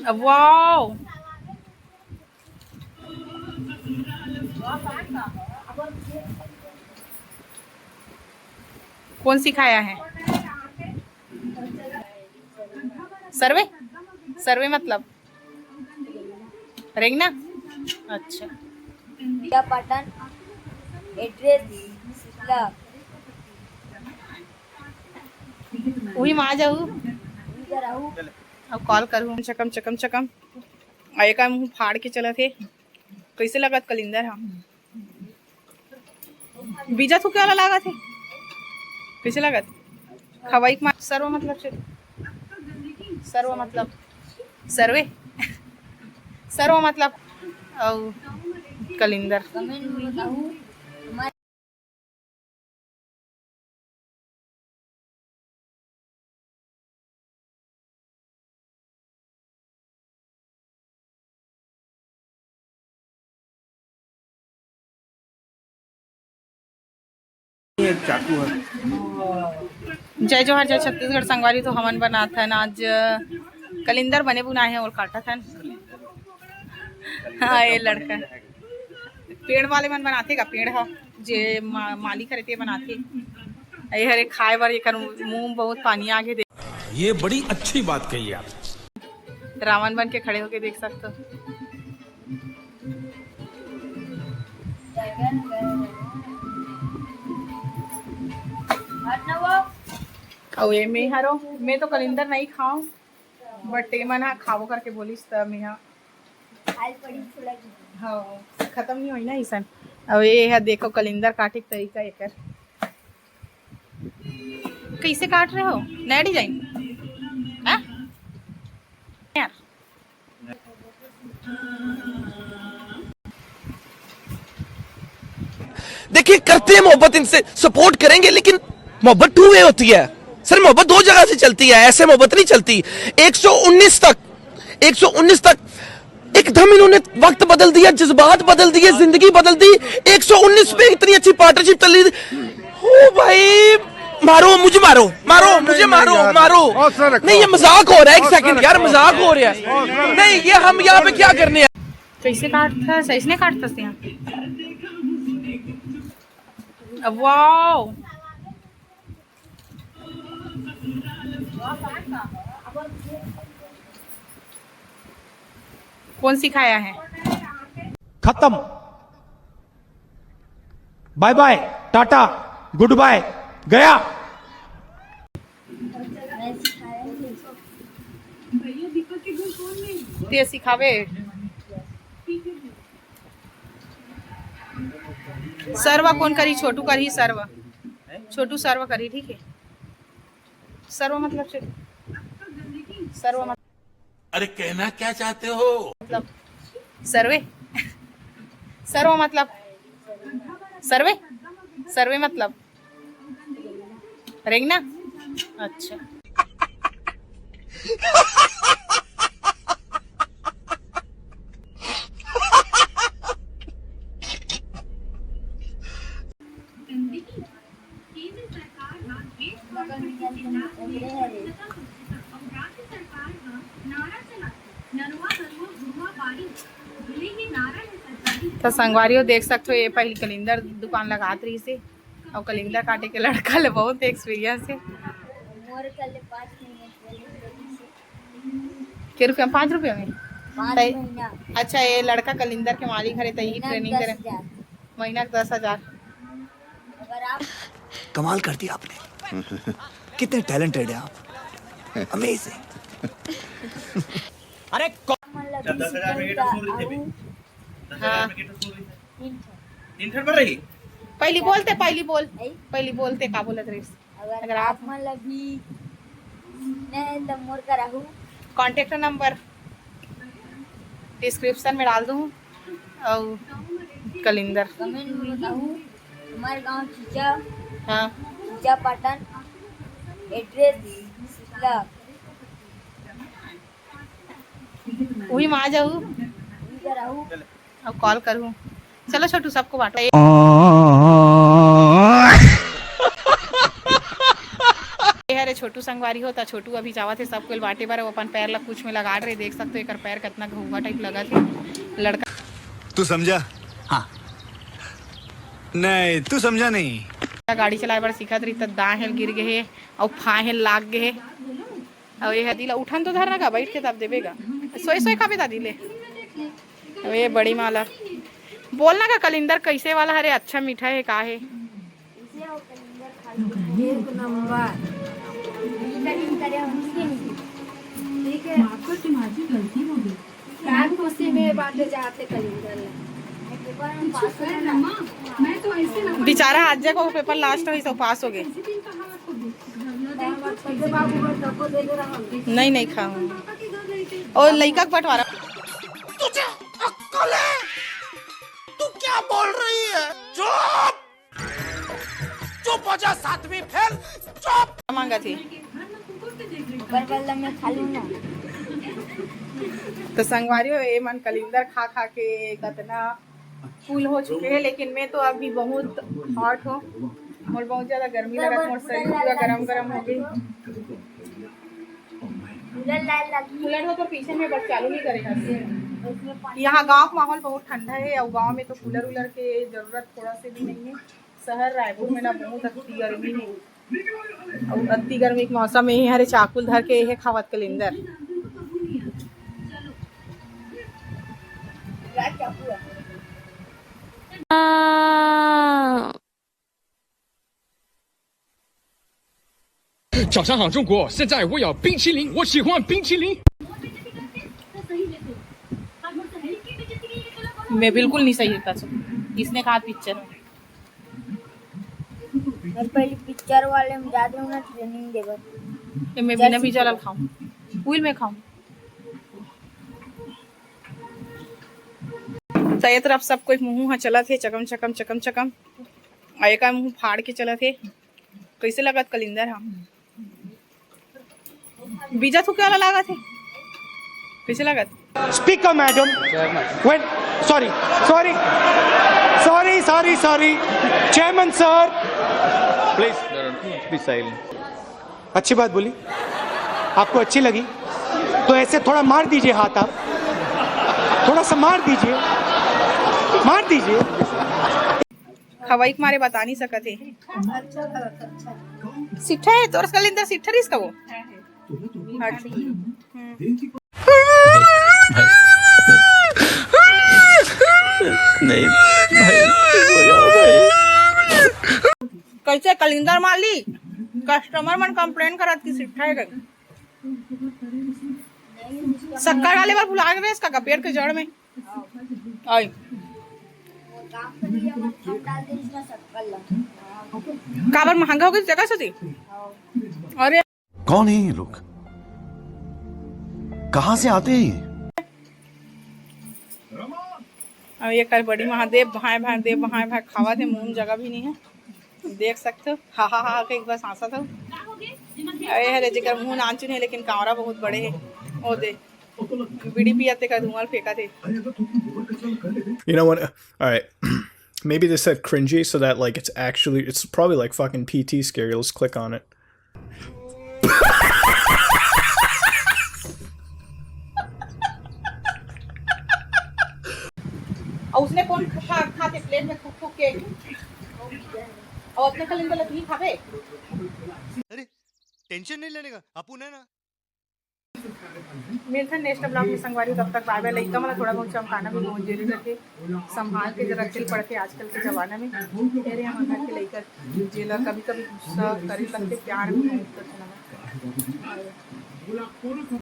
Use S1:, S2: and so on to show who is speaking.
S1: Wow, कौन सिखाया है? सर्वे, सर्वे मतलब रेंगना। अच्छा,
S2: या पाटन एड्रेस
S1: वही माँ जाऊ
S2: रहू
S1: अब कॉल करूँ। चकम चकम चकम आए का मुँह फाड़ के चला थे। कैसे लगत कलिंदर? हाँ, बीजा थूके वाला लगा थे। कैसे लगत? खवाई के सर्व मतलब सर्व मतलब सर्वे सर्व मतलब और कलिंदर।
S2: कमेंट में कहूँ
S3: एक चाकू है।
S1: जय जोहर, जय छत्तीसगढ़। संगवारी तो हमन बना था आज कलिंदर बने बुनाए हैं और काटा था। हाँ, ये लड़का पेड़ वाले मन बनाते का पेड़ हा जे मालिक रहते बनाते। ये हरे खाए बार एक मुंह बहुत पानी आगे दे।
S4: ये बड़ी अच्छी बात कही आप।
S1: रावण बन के खड़े होके देख सकते हो। और ये मैं हरो मैं तो कलिंदर नहीं खाऊं, बट ये मना खावो करके बोलिस त मैं हाँ खत्म नहीं हुई ना ईसन। अब ये है देखो कलिंदर काटे के तरीका एक कैसे काट रहे हो? नया डिजाइन यार।
S5: देखिए करते हैं मोहब्बत, इनसे सपोर्ट करेंगे, लेकिन मोहब्बत टू वे होती है सर। मोहब्बत दो जगह से चलती है, ऐसे मोहब्बत नहीं चलती। 119 तक एकदम इन्होंने वक्त बदल दिया, जज्बात बदल दिए, जिंदगी बदल दी। 119 पे इतनी अच्छी पार्टनरशिप चल रही थी। ओ भाई मारो मुझे, मारो मुझे, मारो नहीं, ये मजाक हो रहा है। एक सेकंड यार, मजाक हो रहा है। नहीं, ये हम यहाँ पे क्या करने हैं?
S1: कैसे काटता? सही से काटता से यहाँ। वाओ, कौन सिखाया है?
S6: खत्म, bye bye, tata, goodbye, गया।
S1: ते सिखावे सर्व कौन करी? छोटू करी सर्व, छोटू सर्व करी। ठीक है, सर्व मतलब सर्व मतलब
S4: अरे कहना क्या चाहते हो?
S1: सर्वे सर्व मतलब सर्वे सर्वे मतलब रेंगना। अच्छा, तो संगवारियों देख सकते हो ये पहली कलिंदर दुकान लगात रही से और कलिंदर काटे के लड़का ले बहुत एक्सपीरियंस है। के रुपया? 5 रुपये में? अच्छा, ये लड़का कलिंदर के मालिक है तो यही ट्रेनिंग दे रहे। महीना 10,000।
S7: कमाल कर दिया आपने। कितने टैलेंटेड है आप, अमेजिंग।
S6: अरे
S3: 10,000 में गेट सुन रही थी।
S1: हाँ,
S3: 3 ठन पर रही।
S1: पहली बोलते का बोलत रही।
S2: अगर आप मन लगी नहीं तो मोर का रहू
S1: कॉन्टेक्ट नंबर डिस्क्रिप्शन में डाल दूँ। और कलिंदर
S2: कमेंट में कहूँ हमारे गांव चीचा
S1: हाँ
S2: चीचा पाटन एड्रेस
S1: वही माँ जाऊ
S2: रहू
S1: अब कॉल करूँ। चलो छोटू सबको बांटो। ये है रे छोटू संगवारी होता, छोटू अभी जावा थे सब कोई बाटे बार वो अपन पैर ला कुछ में लगा रहे, देख सकते हो एक पैर कितना घुंघा टाइप लगा थे। लड़का
S7: तू समझा? हाँ नहीं तू समझा नहीं।
S1: गाड़ी चलाए बार सीखत रही तब दाएं हेल गिर गए और फाहेल लाग गए और ये दिला उठन तो धरना का बैठ के तब देवेगा सोए सोए खाबे दादी ले। अब ये बड़ी माला बोलना का कलिंदर कैसे वाला हरे अच्छा मीठा है का है?
S2: ठीक है आपको तुम्हारी गलती हो गई। कान खुशी में बातें जाते कलिंदर
S1: बेचारा आज को पेपर लास्ट हुई सब पास हो गए। नहीं नहीं खाऊं और लड़का बंटवारा।
S5: तुझे अक्ल है? तू क्या बोल रही है? चुप चुप हो जा, 7वीं फेल, चुप।
S1: मांगा थी
S2: में खा लूं ना
S1: तो संगवारियों ये मन कलिंदर खा खा के कितना फूल हो चुके हैं, लेकिन मैं तो अभी बहुत हॉट हूँ और बहुत ज्यादा गर्मी लगा, और शरीर पूरा गरम गरम हो गई। कूलर हो तो पीछे में बस चालू नहीं करेगा। यहाँ गांव का माहौल बहुत ठंडा है और गांव में तो कूलर वूलर के जरूरत थोड़ा से भी नहीं है। शहर रायपुर में ना बहुत अति गर्मी है और अति गर्मी के मौसम में ही हरे चाकुल धर के है खावत कलिंदर।
S6: 早上好，中国！现在我要冰淇淋，我喜欢冰淇淋。
S1: मैं बिल्कुल नहीं सही था। किसने कहा पिक्चर?
S2: मैं पहले पिक्चर वाले में जाते हूँ ना ट्रेनिंग देगा।
S1: कि मैं बिना भी जलल खाऊं, पूल में खाऊं। तो ये तरफ सब कोई मुँह चला थे चकम चकम चकम चकम, आए का मुँह फाड़ के चला थे। कैसे लगत कलिंदर? हाँ बीजा थूके वाला लगा थे, कैसे लगत?
S6: Speaker, madam. When? Sorry, sorry, sorry, sorry, sorry. Chairman, sir. Please, be silent. अच्छी बात बोली, आपको अच्छी लगी तो ऐसे थोड़ा मार दीजिए हाथ, आप थोड़ा सा मार दीजिए, मार दीजिए।
S1: खवाई के मारे बता नहीं सकते। सिट्ठा है तो कलिंदर सिट्ठा इसका वो
S5: नहीं भाई,
S1: कैसे कलिंदर माली कस्टमर मन कंप्लेन करत कि सिट्ठा है कहीं शक्कर डाले बार भुला गए इसका पेड़ के जड़ में आई काबर महंगा हो गई जगह से थी। अरे
S4: कौन है ये लोग? कहाँ से आते हैं?
S1: अब ये कर बड़ी महादेव भाई भाई देव भाई भाई खावा थे, मुंह जगह भी नहीं है, देख सकते हो। हा हा हा के एक बार सांसा था। अरे हरे जिकर मुंह नाचुन है लेकिन कावरा बहुत बड़े है। ओ दे बीड़ी पियाते का धुआं फेंका थे।
S8: You know what? All right. Maybe they said cringy so that like it's probably like fucking PT scary. Let's click on it.
S1: और उसने कौन खाते प्लेट में फूक फूक के और अपने कलिंदर लगी खावे।
S7: अरे टेंशन नहीं लेने का, अपुन है ना।
S1: मिलते हैं नेक्स्ट ब्लॉग में संगवारी। तब तक बाय बाय। लइका मला थोड़ा बहुत चमकाना भी बहुत जरूरी रखे, संभाल के जरा चल पड़ते आजकल के जमाना में। तेरे हम घर के लइका जेला कभी कभी गुस्सा करे लगते, प्यार में बहुत करते।